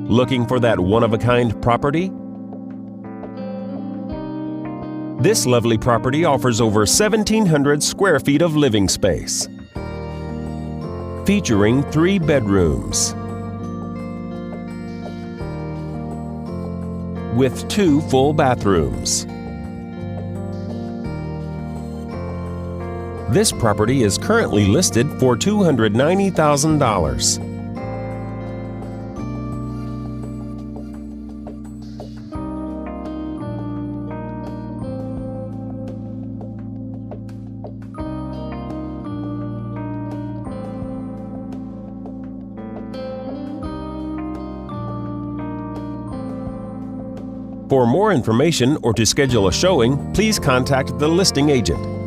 Looking for that one-of-a-kind property? This lovely property offers over 1,700 square feet of living space, featuring 3 bedrooms with 2 full bathrooms. This property is currently listed for $290,000. For more information or to schedule a showing, please contact the listing agent.